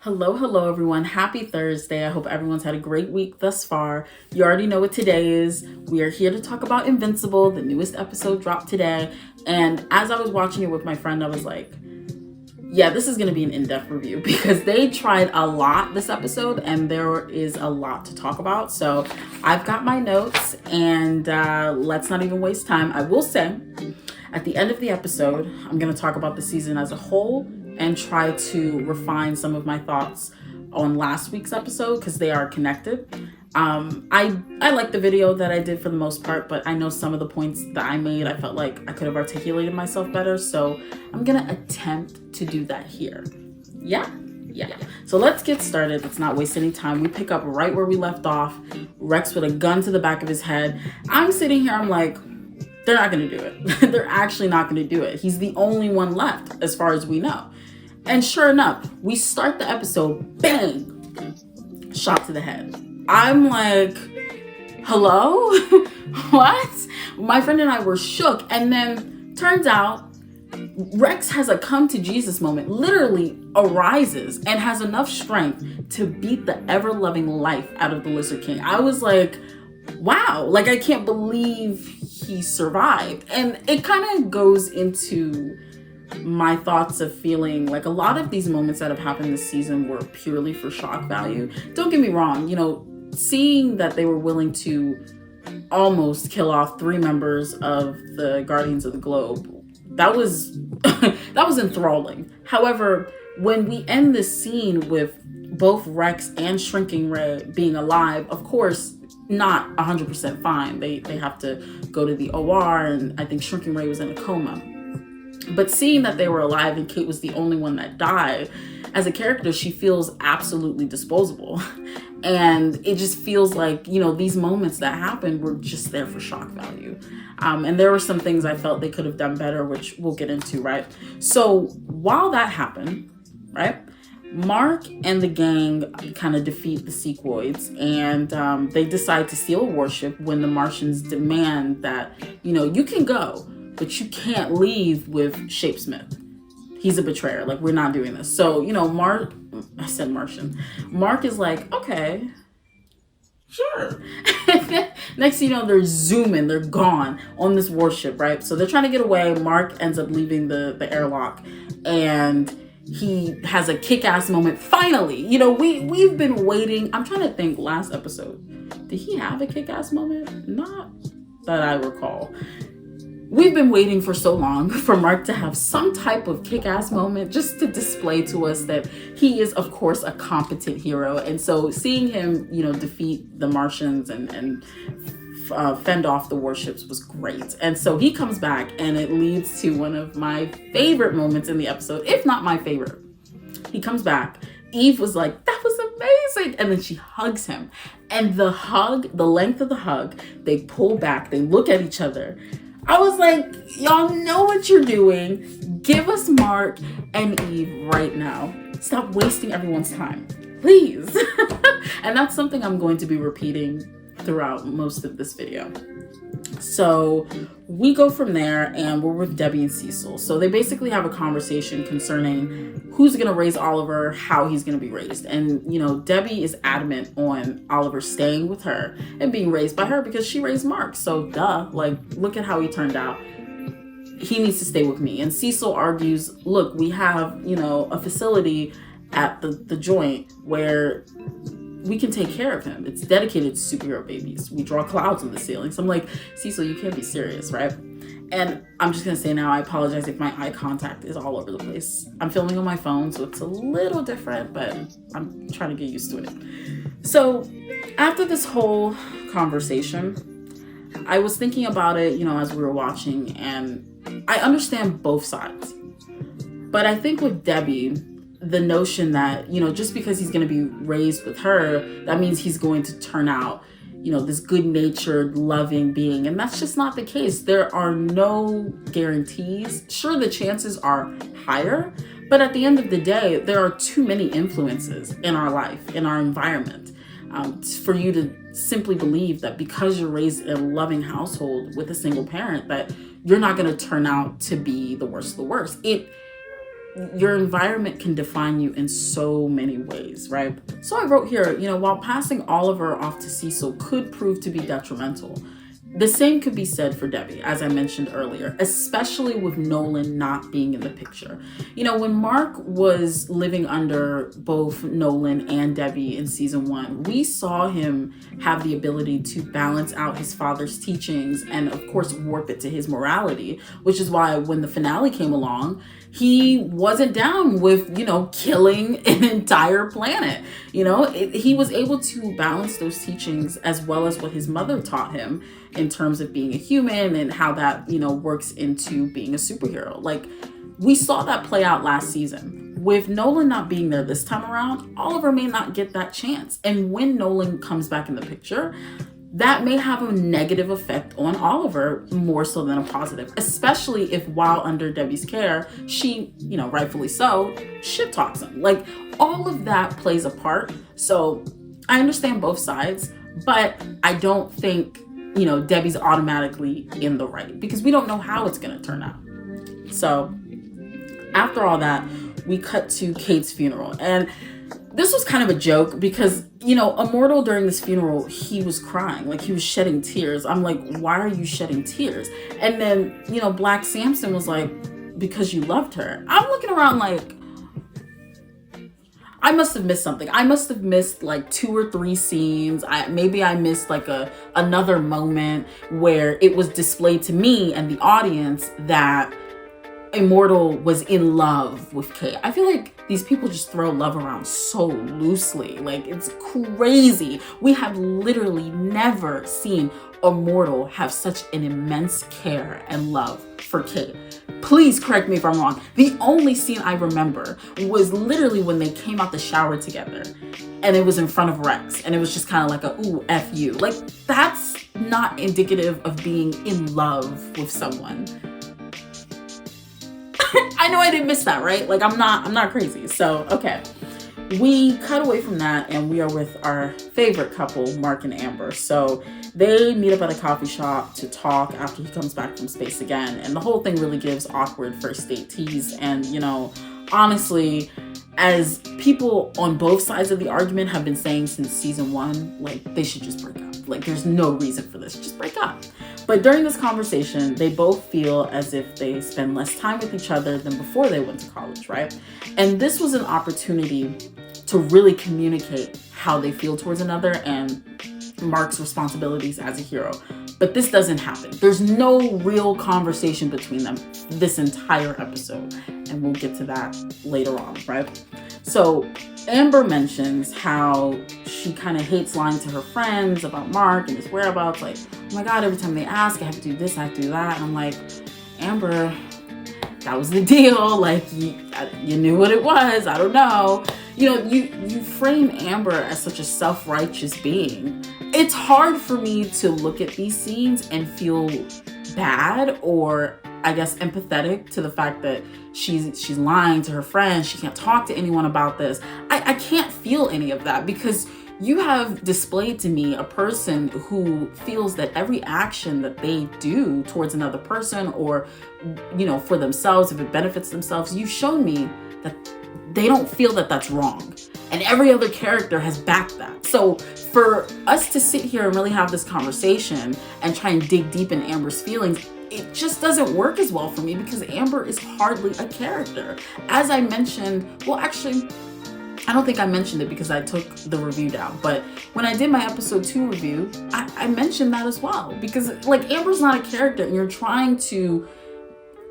Hello, everyone. Happy Thursday. I hope everyone's had a great week thus far. You already know what today is. We are here to talk about Invincible. The newest episode dropped today. And as I was watching it with my friend, I was like, yeah, this is going to be an in-depth review because they tried a lot this episode and there is a lot to talk about. So I've got my notes and let's not even waste time. I will say at the end of the episode, I'm going to talk about the season as a whole and try to refine some of my thoughts on last week's episode because they are connected. I like the video that I did for the most part, but I know some of the points that I made, I felt like I could have articulated myself better. So I'm going to attempt to do that here. Yeah. So let's get started. Let's not waste any time. We pick up right where we left off. Rex with a gun to the back of his head. I'm sitting here, I'm like, they're not going to do it. They're actually not going to do it. He's the only one left as far as we know. And sure enough, we start the episode, bang, shot to the head. I'm like, hello? What? My friend and I were shook. And then turns out Rex has a come to Jesus moment, literally arises and has enough strength to beat the ever-loving life out of the Lizard King. I was like, wow, like I can't believe he survived. And it kind of goes into my thoughts of feeling like a lot of these moments that have happened this season were purely for shock value. Don't get me wrong, seeing that they were willing to almost kill off 3 members of the Guardians of the Globe, that was that was enthralling. However, when we end this scene with both Rex and Shrinking Ray being alive, of course, not 100% fine. They have to go to the OR, and I think Shrinking Ray was in a coma. But seeing that they were alive and Kate was the only one that died, as a character, she feels absolutely disposable. And it just feels like, these moments that happened were just there for shock value. And there were some things I felt they could have done better, which we'll get into, right? So while that happened, right, Mark and the gang kind of defeat the Sequoids, and they decide to steal a warship when the Martians demand that, you can go, but you can't leave with Shapesmith. He's a betrayer. Like, we're not doing this. So, Martian. Mark is like, okay, sure. Next thing you know, they're zooming, they're gone on this warship, right? So they're trying to get away. Mark ends up leaving the airlock, and he has a kick-ass moment. Finally, we've been waiting. I'm trying to think last episode. Did he have a kick-ass moment? Not that I recall. We've been waiting for so long for Mark to have some type of kick-ass moment just to display to us that he is, of course, a competent hero. And so seeing him, defeat the Martians and fend off the warships was great. And so he comes back, and it leads to one of my favorite moments in the episode, if not my favorite. He comes back. Eve was like, that was amazing. And then she hugs him. And the length of the hug, they pull back, they look at each other. I was like, y'all know what you're doing. Give us Mark and Eve right now. Stop wasting everyone's time, please. And that's something I'm going to be repeating throughout most of this video. So we go from there, and we're with Debbie and Cecil. So they basically have a conversation concerning who's going to raise Oliver, how he's going to be raised. And, Debbie is adamant on Oliver staying with her and being raised by her because she raised Mark. So duh, look at how he turned out. He needs to stay with me. And Cecil argues, look, we have, a facility at the joint where we can take care of him. It's dedicated to superhero babies. We draw clouds on the ceiling. So I'm like, Cecil, you can't be serious, right? And I'm just going to say now, I apologize if my eye contact is all over the place. I'm filming on my phone, so it's a little different, but I'm trying to get used to it. So after this whole conversation, I was thinking about it, as we were watching, and I understand both sides. But I think with Debbie, the notion that, just because he's going to be raised with her, that means he's going to turn out, this good-natured, loving being. And that's just not the case. There are no guarantees. Sure, the chances are higher, but at the end of the day, there are too many influences in our life, in our environment, for you to simply believe that because you're raised in a loving household with a single parent, that you're not going to turn out to be the worst of the worst. your environment can define you in so many ways, right? So I wrote here, while passing Oliver off to Cecil could prove to be detrimental, the same could be said for Debbie, as I mentioned earlier, especially with Nolan not being in the picture. When Mark was living under both Nolan and Debbie in season 1, we saw him have the ability to balance out his father's teachings and, of course, warp it to his morality, which is why when the finale came along, he wasn't down with, killing an entire planet. He was able to balance those teachings as well as what his mother taught him in terms of being a human and how that, works into being a superhero. Like, we saw that play out last season. With Nolan not being there this time around, Oliver may not get that chance. And when Nolan comes back in the picture, that may have a negative effect on Oliver more so than a positive, especially if while under Debbie's care, she, rightfully so, shit talks him. Like, all of that plays a part. So I understand both sides, but I don't think, Debbie's automatically in the right because we don't know how it's going to turn out. So after all that, we cut to Kate's funeral. And this was kind of a joke because, Immortal during this funeral, he was crying, like he was shedding tears. I'm like, why are you shedding tears? And then, Black Samson was like, because you loved her. I'm looking around like, I must have missed something. I must have missed like 2 or 3 scenes. Maybe I missed like another moment where it was displayed to me and the audience that Immortal was in love with Kate. I feel like these people just throw love around so loosely. Like, it's crazy. We have literally never seen Immortal have such an immense care and love for Kate. Please correct me if I'm wrong. The only scene I remember was literally when they came out the shower together and it was in front of Rex and it was just kind of like a, ooh, F you. Like, that's not indicative of being in love with someone. I know I didn't miss that, right? Like, I'm not crazy. So, okay. We cut away from that and we are with our favorite couple, Mark and Amber. So they meet up at a coffee shop to talk after he comes back from space again. And the whole thing really gives awkward first date tease. And, honestly, as people on both sides of the argument have been saying since season 1, like, they should just break up. Like, there's no reason for this. Just break up. But during this conversation, they both feel as if they spend less time with each other than before they went to college, right? And this was an opportunity to really communicate how they feel towards another and Mark's responsibilities as a hero. But this doesn't happen. There's no real conversation between them this entire episode. And we'll get to that later on, right? So Amber mentions how she kind of hates lying to her friends about Mark and his whereabouts. Like, oh my God, every time they ask, I have to do this, I have to do that. And I'm like, Amber, that was the deal. Like, you knew what it was. I don't know. You frame Amber as such a self-righteous being. It's hard for me to look at these scenes and feel bad or, I guess, empathetic to the fact that she's lying to her friends. She can't talk to anyone about this. I can't feel any of that because you have displayed to me a person who feels that every action that they do towards another person or, for themselves, if it benefits themselves, you've shown me that they don't feel that that's wrong. And every other character has backed that. So for us to sit here and really have this conversation and try and dig deep in Amber's feelings, it just doesn't work as well for me because Amber is hardly a character. As I mentioned, well, actually, I don't think I mentioned it because I took the review down, but when I did my episode 2 review, I mentioned that as well because, like, Amber's not a character and you're trying to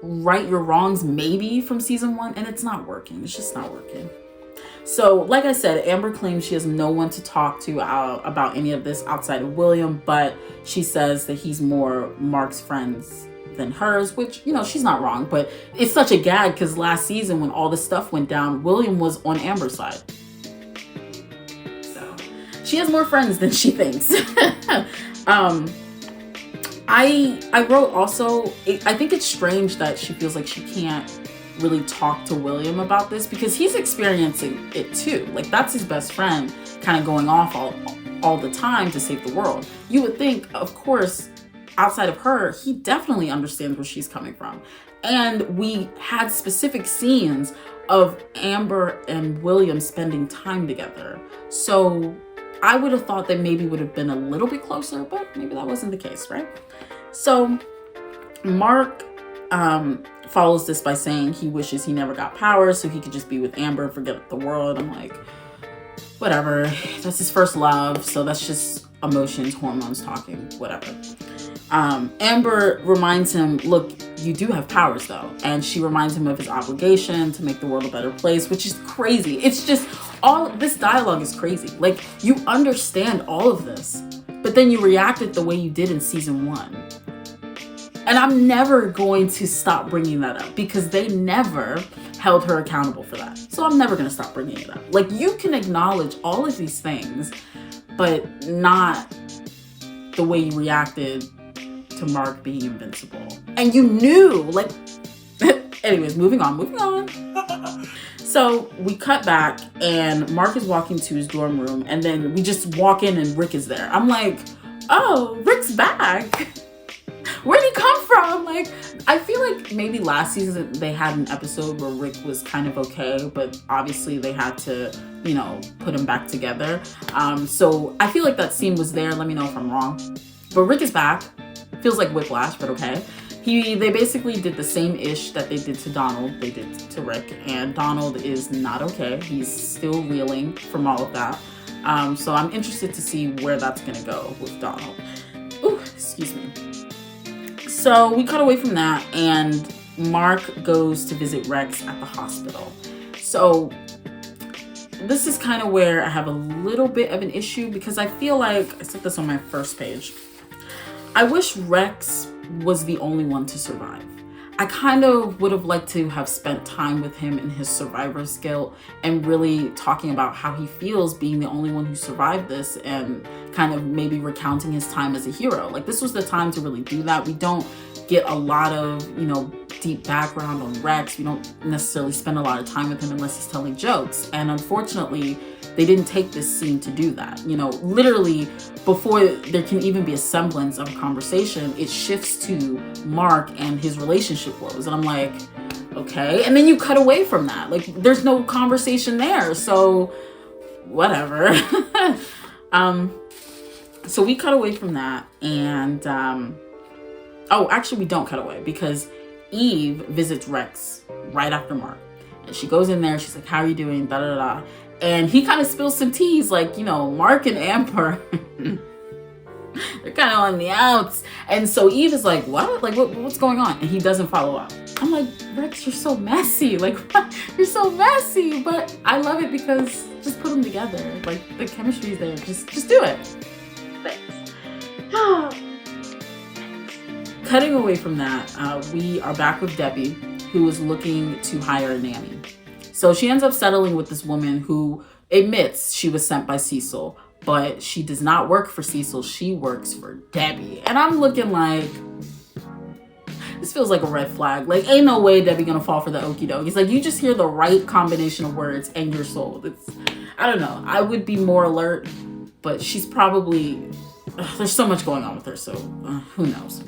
right your wrongs maybe from season 1 and it's not working. It's just not working. So like I said, Amber claims she has no one to talk to about any of this outside of William, but she says that he's more Mark's friends than hers, which, she's not wrong, but it's such a gag because last season when all this stuff went down, William was on Amber's side. So she has more friends than she thinks. I wrote also, I think it's strange that she feels like she can't really talk to William about this because he's experiencing it too. Like, that's his best friend kind of going off all the time to save the world. You would think, of course, outside of her, he definitely understands where she's coming from. And we had specific scenes of Amber and William spending time together. So I would have thought that maybe would have been a little bit closer, but maybe that wasn't the case, right? So Mark follows this by saying he wishes he never got powers so he could just be with Amber and forget the world. I'm like, whatever. That's his first love, so that's just emotions, hormones talking, whatever. Amber reminds him, look, you do have powers though. And she reminds him of his obligation to make the world a better place, which is crazy. It's just, all this dialogue is crazy. Like, you understand all of this, but then you reacted the way you did in season 1. And I'm never going to stop bringing that up because they never held her accountable for that. So I'm never going to stop bringing it up. Like, you can acknowledge all of these things, but not the way you reacted to Mark being invincible. And you knew, like, anyways, moving on. So we cut back and Mark is walking to his dorm room and then we just walk in and Rick is there. I'm like, oh, Rick's back. Where'd he come from? Like, I feel like maybe last season they had an episode where Rick was kind of okay, but obviously they had to, you know, put him back together. So I feel like that scene was there. Let me know if I'm wrong. But Rick is back. Feels like whiplash, but okay. They basically did the same ish that they did to Donald, they did to Rick, and Donald is not okay. He's still reeling from all of that. So I'm interested to see where that's gonna go with Donald. Ooh, excuse me. So we cut away from that and Mark goes to visit Rex at the hospital. So this is kind of where I have a little bit of an issue because I feel like, I said this on my first page, I wish Rex was the only one to survive. I kind of would have liked to have spent time with him in his survivor's guilt and really talking about how he feels being the only one who survived this and kind of maybe recounting his time as a hero. Like, this was the time to really do that. We don't get a lot of, you know, deep background on Rex. We don't necessarily spend a lot of time with him unless he's telling jokes. And unfortunately, they didn't take this scene to do that. You know, literally before there can even be a semblance of a conversation, it shifts to Mark and his relationship woes. And I'm like, okay. And then you cut away from that. Like, there's no conversation there. So whatever. So we cut away from that. And, oh, actually we don't cut away because Eve visits Rex right after Mark. And she goes in there. She's like, how are you doing? Da, da, da. And he kind of spills some teas, like, you know, Mark and Amber, they're kind of on the outs. And so Eve is like, what? Like, what's going on? And he doesn't follow up. I'm like, Rex, you're so messy. Like, what? You're so messy. But I love it because just put them together. Like, the chemistry is there. Just do it. Thanks. Cutting away from that, we are back with Debbie, who is looking to hire a nanny. So she ends up settling with this woman who admits she was sent by Cecil, but she does not work for Cecil. She works for Debbie. And I'm looking like, this feels like a red flag. Like, ain't no way Debbie gonna fall for the okie doke. It's like, you just hear the right combination of words and you're sold. It's, I don't know. I would be more alert, but she's probably, there's so much going on with her. So who knows?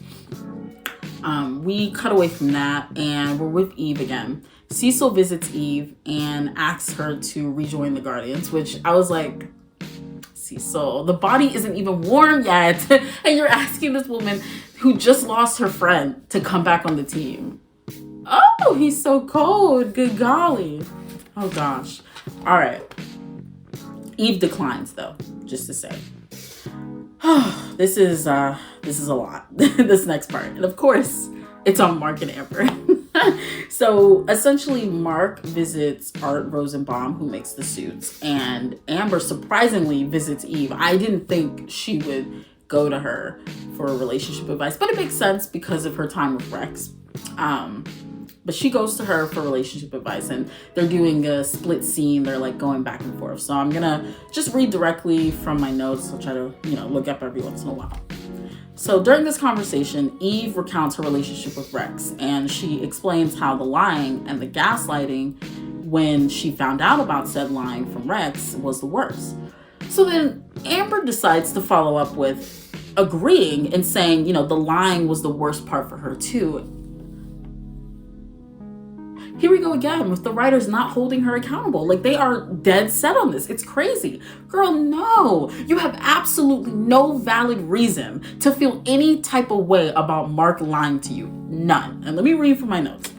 We cut away from that and we're with Eve again. Cecil visits Eve and asks her to rejoin the Guardians, which I was like, Cecil, the body isn't even warm yet. And you're asking this woman who just lost her friend to come back on the team. Oh, he's so cold. Good golly. Oh gosh. All right. Eve declines though, just to say. This is a lot. This next part. And of course, it's on Mark and Amber. So essentially Mark visits Art Rosenbaum, who makes the suits, and Amber surprisingly visits Eve. I didn't think she would go to her for relationship advice, but it makes sense because of her time with Rex. But she goes to her for relationship advice and they're doing a split scene. They're like going back and forth. So I'm gonna just read directly from my notes. I'll try to, you know, look up every once in a while. So during this conversation, Eve recounts her relationship with Rex and she explains how the lying and the gaslighting when she found out about said lying from Rex was the worst. So then Amber decides to follow up with agreeing and saying, you know, the lying was the worst part for her too. Here we go again with the writers not holding her accountable. Like, they are dead set on this. It's crazy. Girl, no. You have absolutely no valid reason to feel any type of way about Mark lying to you. None. And let me read from my notes.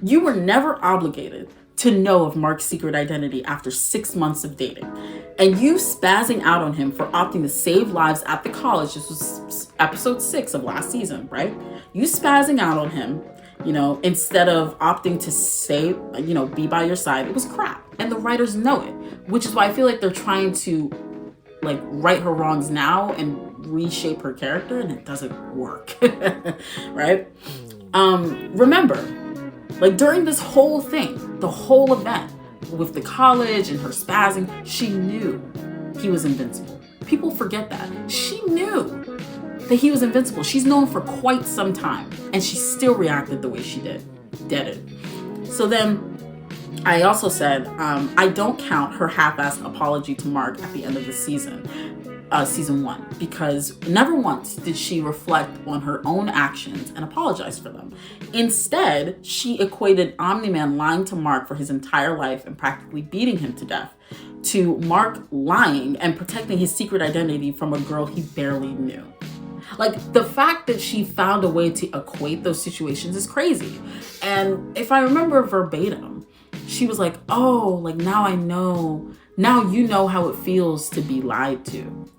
You were never obligated to know of Mark's secret identity after 6 months of dating. And you spazzing out on him for opting to save lives at the college. This was episode 6 of last season, right? You spazzing out on him, instead of opting to say, be by your side. It was crap. And the writers know it, which is why I feel like they're trying to right her wrongs now and reshape her character, and it doesn't work. Right? Remember, during this whole thing, the whole event with the college and her spazzing, she knew he was invincible. People forget that. She knew that he was invincible. She's known for quite some time, and she still reacted the way she did it. So then I also said, I don't count her half-assed apology to Mark at the end of the season 1, because never once did she reflect on her own actions and apologize for them. Instead, she equated Omni-Man lying to Mark for his entire life and practically beating him to death to Mark lying and protecting his secret identity from a girl he barely knew. The fact that she found a way to equate those situations is crazy. And if I remember verbatim, she was like, oh, now I know. Now you know how it feels to be lied to.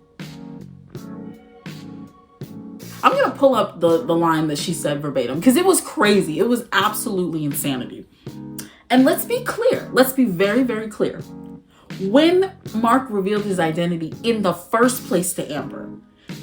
I'm going to pull up the line that she said verbatim, because it was crazy. It was absolutely insanity. And let's be clear. Let's be very, very clear. When Mark revealed his identity in the first place to Amber,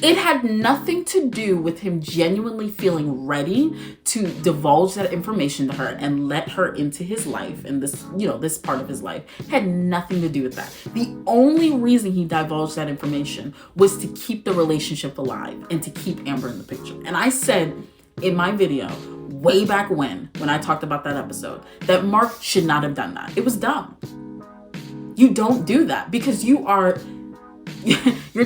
it had nothing to do with him genuinely feeling ready to divulge that information to her and let her into his life, and this part of his life had nothing to do with that. The only reason he divulged that information was to keep the relationship alive and to keep Amber in the picture. And I said in my video way back when I talked about that episode, that Mark should not have done that. It was dumb. You don't do that, because you're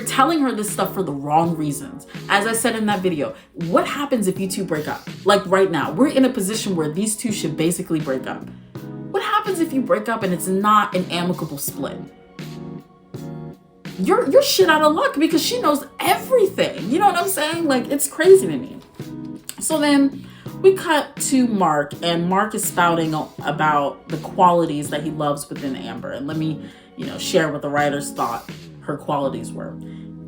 telling her this stuff for the wrong reasons. As I said in that video, what happens if you two break up? Right now, we're in a position where these two should basically break up. What happens if you break up and it's not an amicable split? You're shit out of luck, because she knows everything. You know what I'm saying? It's crazy to me. So then we cut to Mark, and Mark is spouting about the qualities that he loves within Amber. And let me, share what the writers thought her qualities were.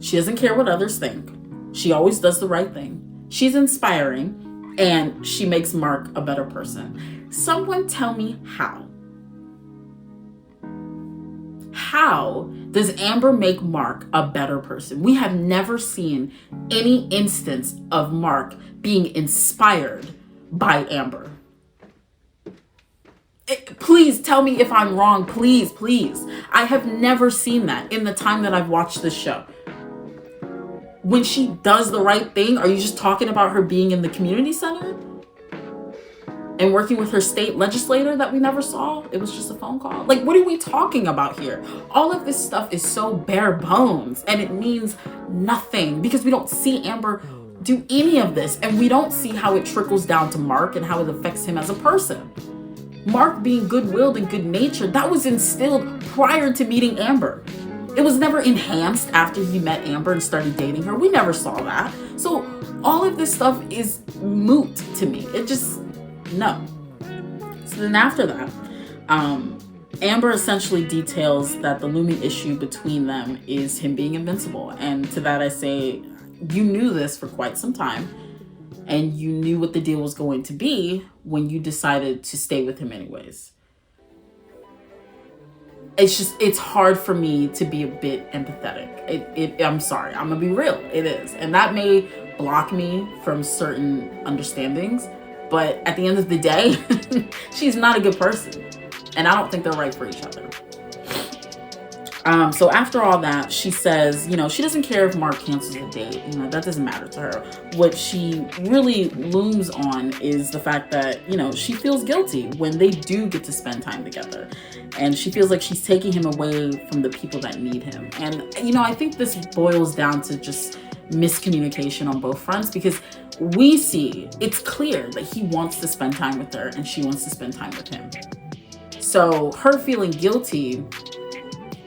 She doesn't care what others think. She always does the right thing. She's inspiring, and she makes Mark a better person. Someone tell me how. How does Amber make Mark a better person? We have never seen any instance of Mark being inspired by Amber. Please tell me if I'm wrong. Please, please. I have never seen that in the time that I've watched this show. When she does the right thing, are you just talking about her being in the community center and working with her state legislator that we never saw? It was just a phone call. What are we talking about here? All of this stuff is so bare bones, and it means nothing, because we don't see Amber do any of this, and we don't see how it trickles down to Mark and how it affects him as a person. Mark being good-willed and good-natured, that was instilled prior to meeting Amber. It was never enhanced after he met Amber and started dating her. We never saw that. So all of this stuff is moot to me. It just, no. So then after that, Amber essentially details that the looming issue between them is him being invincible. And to that I say, you knew this for quite some time, and you knew what the deal was going to be when you decided to stay with him anyways. It's hard for me to be a bit empathetic. I'm sorry, I'm gonna be real, it is. And that may block me from certain understandings, but at the end of the day, she's not a good person. And I don't think they're right for each other. So after all that, she says, she doesn't care if Mark cancels a date. That doesn't matter to her. What she really looms on is the fact that, she feels guilty when they do get to spend time together. And she feels like she's taking him away from the people that need him. And, I think this boils down to just miscommunication on both fronts, because we see, it's clear that he wants to spend time with her and she wants to spend time with him. So her feeling guilty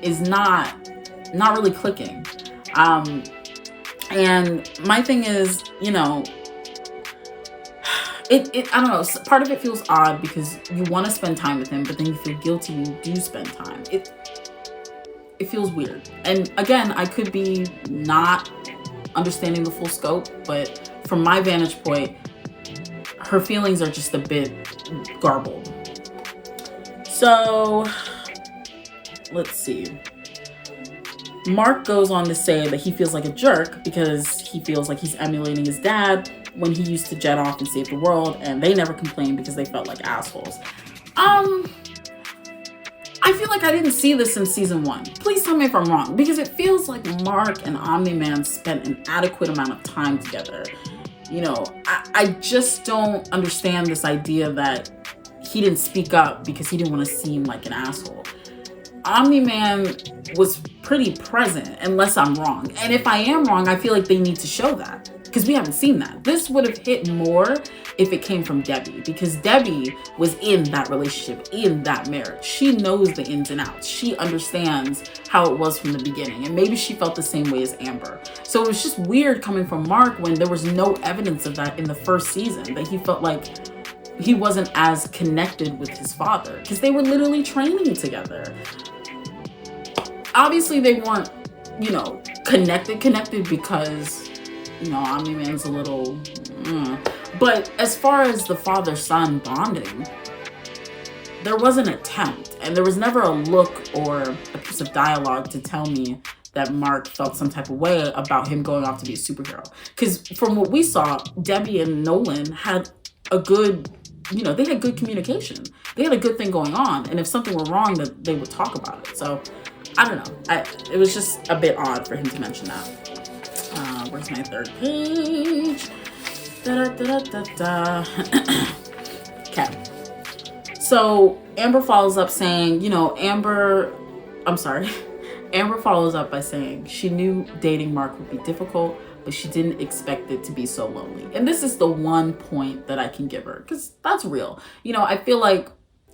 is not really clicking. And my thing is, you know, I don't know, part of it feels odd because you want to spend time with him, but then you feel guilty when you do spend time. It feels weird. And again, I could be not understanding the full scope, but from my vantage point, her feelings are just a bit garbled. So let's see. Mark goes on to say that he feels like a jerk because he feels like he's emulating his dad when he used to jet off and save the world, and they never complained because they felt like assholes. I feel like I didn't see this in season 1. Please tell me if I'm wrong, because it feels like Mark and Omni-Man spent an adequate amount of time together. You know, I just don't understand this idea that he didn't speak up because he didn't want to seem like an asshole. Omni-Man was pretty present, unless I'm wrong. And if I am wrong, I feel like they need to show that, because we haven't seen that. This would have hit more if it came from Debbie, because Debbie was in that relationship, in that marriage. She knows the ins and outs. She understands how it was from the beginning, and maybe she felt the same way as Amber. So it was just weird coming from Mark when there was no evidence of that in the first season, that he felt like he wasn't as connected with his father, because they were literally training together. Obviously they weren't, you know, connected because, you know, Omni-Man's a little but as far as the father-son bonding, there was an attempt, and there was never a look or a piece of dialogue to tell me that Mark felt some type of way about him going off to be a superhero. Because from what we saw, Debbie and Nolan had a good, you know, they had good communication. They had a good thing going on, and if something were wrong, that they would talk about it. So I don't know. It was just a bit odd for him to mention that. Where's my third page? Okay. So Amber follows up saying, you know, Amber follows up by saying she knew dating Mark would be difficult, but she didn't expect it to be so lonely. And this is the one point that I can give her, because that's real. You know, I feel like,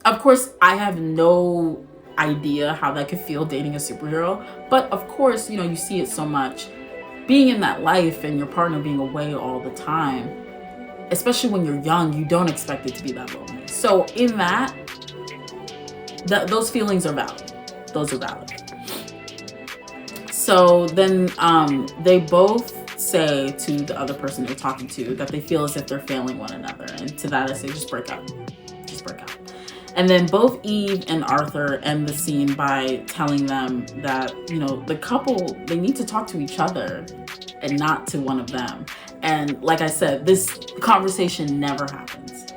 of course, I have no idea how that could feel dating a superhero, but of course, you know, you see it so much. Being in that life and your partner being away all the time, especially when you're young, you don't expect it to be that lonely. So in that those feelings are valid. Those are valid. So then they both say to the other person they're talking to that they feel as if they're failing one another. And to that I say, just break up. Just break up. And then both Eve and Arthur end the scene by telling them that, you know, the couple, they need to talk to each other and not to one of them. And like I said, this conversation never happens.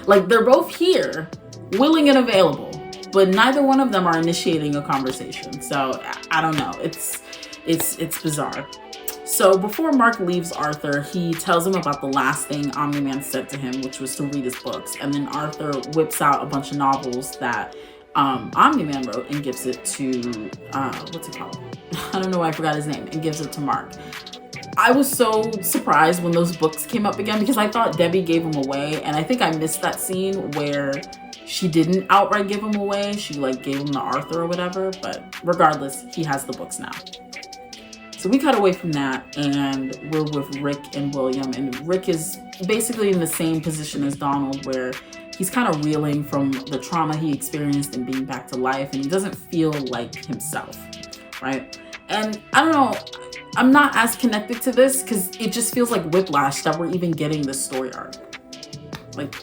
Like, they're both here, willing and available, but neither one of them are initiating a conversation. So I don't know. It's bizarre. So before Mark leaves Arthur, he tells him about the last thing Omni-Man said to him, which was to read his books. And then Arthur whips out a bunch of novels that Omni-Man wrote and gives it to, what's it called? I don't know why I forgot his name, and gives it to Mark. I was so surprised when those books came up again, because I thought Debbie gave them away. And I think I missed that scene where she didn't outright give them away. She like gave them to Arthur or whatever. But regardless, he has the books now. So we cut away from that, and we're with Rick and William. And Rick is basically in the same position as Donald, where he's kind of reeling from the trauma he experienced and being back to life, and he doesn't feel like himself, right? And I don't know, I'm not as connected to this because it just feels like whiplash that we're even getting this story arc. Like,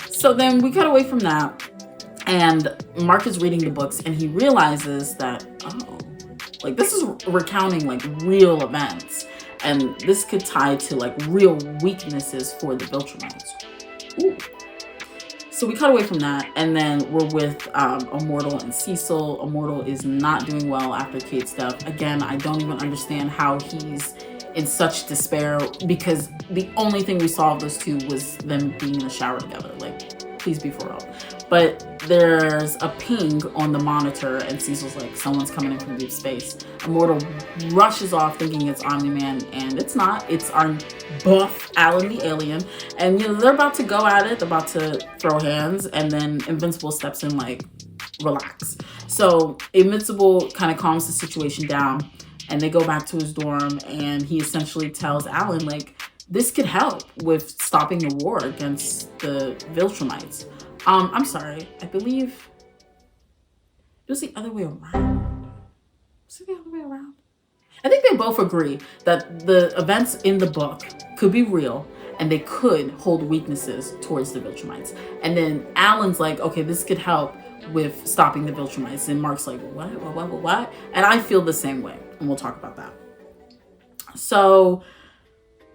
So then we cut away from that. And Mark is reading the books and he realizes that, oh, like this is recounting like real events. And this could tie to like real weaknesses for the Viltrumites. Ooh. So we cut away from that, and then we're with Immortal and Cecil. Immortal is not doing well after Kate's death. Again, I don't even understand how he's in such despair, because the only thing we saw of those two was them being in the shower together. Like, please be for real. But there's a ping on the monitor, and Cecil's like, someone's coming in from deep space. Immortal rushes off thinking it's Omni-Man, and it's not. It's our buff Alan the alien. And they're about to go at it, they're about to throw hands, and then Invincible steps in like, relax. So Invincible kind of calms the situation down, and they go back to his dorm, and he essentially tells Alan, like, this could help with stopping the war against the Viltrumites. I'm sorry, I believe it was the other way around. Was it the other way around? I think they both agree that the events in the book could be real, and they could hold weaknesses towards the Viltrumites. And then Alan's like, okay, this could help with stopping the Viltrumites. And Mark's like, what? And I feel the same way, and we'll talk about that. So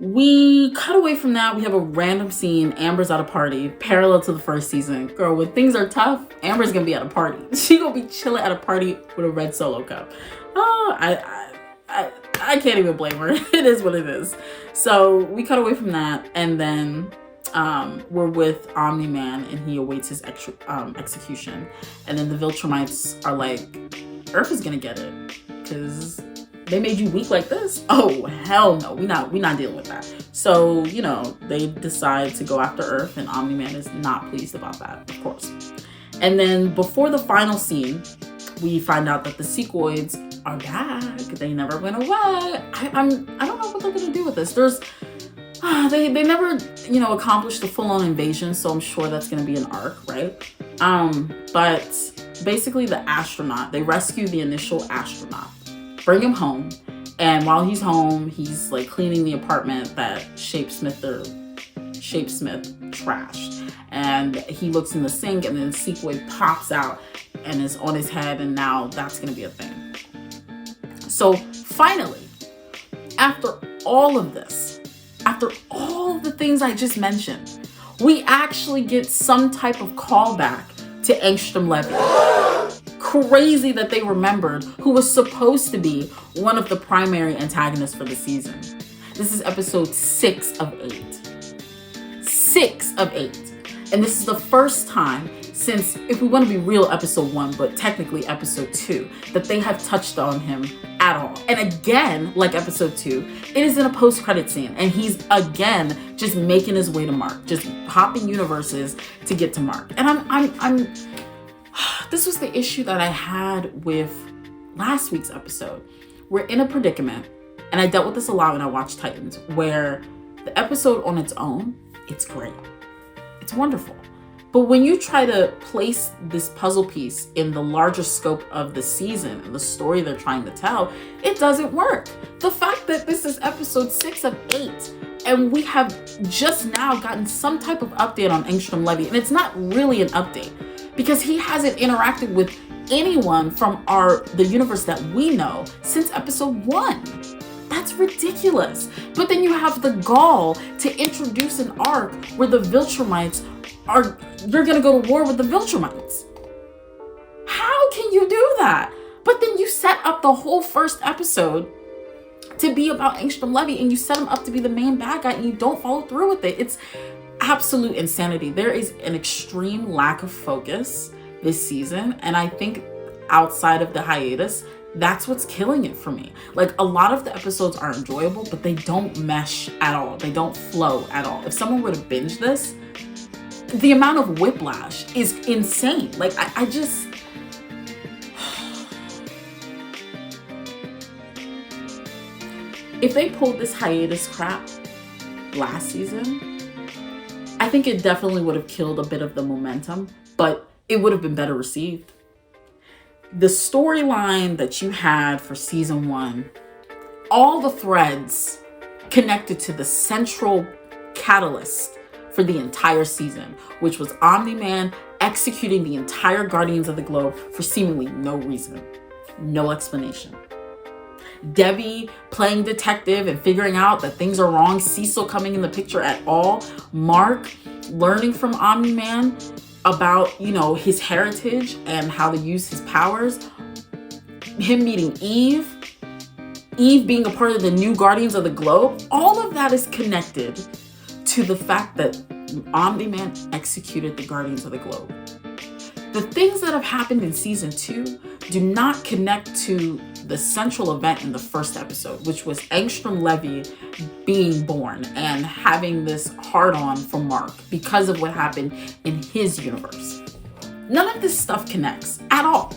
we cut away from that. We have a random scene. Amber's at a party, parallel to the first season. Girl, when things are tough, Amber's gonna be at a party. She gonna be chilling at a party with a red Solo cup. Oh, I can't even blame her. It is what it is. So we cut away from that, and then we're with Omni-Man, and he awaits his execution. And then the Viltrumites are like, Earth is gonna get it, because they made you weak like this? Oh, hell no. We not dealing with that. So, they decide to go after Earth, and Omni-Man is not pleased about that, of course. And then before the final scene, we find out that the Sequoids are back. They never went away. I don't know what they're gonna do with this. They never, accomplished the full-on invasion, so I'm sure that's gonna be an arc, right? But basically the astronaut, they rescue the initial astronaut, bring him home, and while he's home, he's like cleaning the apartment that Shapesmith trashed. And he looks in the sink, and then Sequoid pops out and is on his head, and now that's gonna be a thing. So finally, after all of this, after all the things I just mentioned, we actually get some type of callback to Angstrom Levy. Crazy that they remembered who was supposed to be one of the primary antagonists for the season. This is episode 6 of 8. 6 of 8. And this is the first time since, if we want to be real, episode 1, but technically episode 2, that they have touched on him at all. And again, like episode 2, it is in a post-credit scene, and he's again just making his way to Mark, just hopping universes to get to Mark. And I'm this was the issue that I had with last week's episode. We're in a predicament, and I dealt with this a lot when I watched Titans, where the episode on its own, it's great. It's wonderful. But when you try to place this puzzle piece in the larger scope of the season and the story they're trying to tell, it doesn't work. The fact that this is episode 6 of 8, and we have just now gotten some type of update on Angstrom Levy, and it's not really an update, because he hasn't interacted with anyone from the universe that we know since episode 1. That's ridiculous. But then you have the gall to introduce an arc where the Viltrumites you're gonna go to war with the Viltrumites. How can you do that? But then you set up the whole first episode to be about Angstrom Levy, and you set him up to be the main bad guy, and you don't follow through with it. It's absolute insanity. There is an extreme lack of focus this season, and I think outside of the hiatus, that's what's killing it for me. Like, a lot of the episodes are enjoyable, but they don't mesh at all. They don't flow at all. If someone were to binge this, the amount of whiplash is insane. Like, I just... If they pulled this hiatus crap last season, I think it definitely would have killed a bit of the momentum, but it would have been better received. The storyline that you had for season 1, all the threads connected to the central catalyst for the entire season, which was Omni-Man executing the entire Guardians of the Globe for seemingly no reason, no explanation. Debbie playing detective and figuring out that things are wrong, Cecil coming in the picture at all, Mark learning from Omni-Man about, his heritage and how to use his powers, him meeting Eve being a part of the new Guardians of the Globe. All of that is connected to the fact that Omni-Man executed the Guardians of the Globe. The things that have happened in season 2 do not connect to the central event in the first episode, which was Angstrom Levy being born and having this hard-on for Mark because of what happened in his universe. None of this stuff connects at all.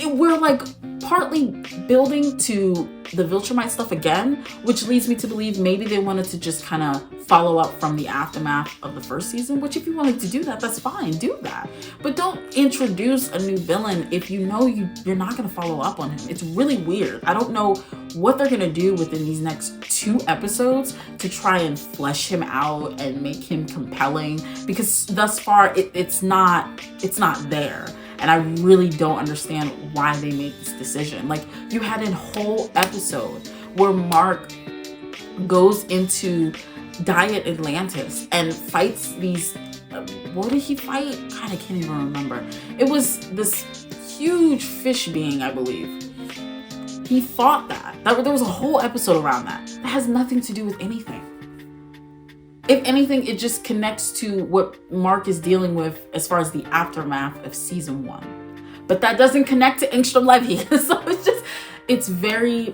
We're like partly building to the Viltrumite stuff again, which leads me to believe maybe they wanted to just kind of follow up from the aftermath of the first season, which if you wanted to do that, that's fine, do that. But don't introduce a new villain if you know you're not going to follow up on him. It's really weird. I don't know what they're going to do within these next 2 episodes to try and flesh him out and make him compelling, because thus far it's not there. And I really don't understand why they made this decision. Like, you had a whole episode where Mark goes into Diet Atlantis and fights these, what did he fight? God, I can't even remember. It was this huge fish being, I believe. He fought that. There was a whole episode around that. That has nothing to do with anything. If anything, it just connects to what Mark is dealing with as far as the aftermath of season 1. But that doesn't connect to Angstrom Levy. So it's very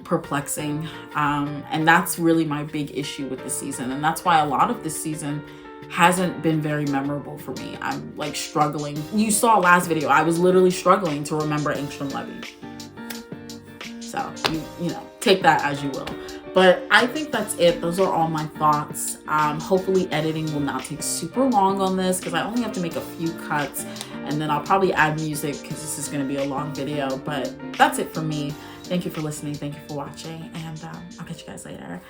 perplexing. And that's really my big issue with the season. And that's why a lot of this season hasn't been very memorable for me. I'm like struggling. You saw last video, I was literally struggling to remember Angstrom Levy. So, you know, take that as you will. But I think that's it. Those are all my thoughts. Hopefully editing will not take super long on this because I only have to make a few cuts, and then I'll probably add music because this is going to be a long video. But that's it for me. Thank you for listening. Thank you for watching, and I'll catch you guys later.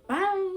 Bye.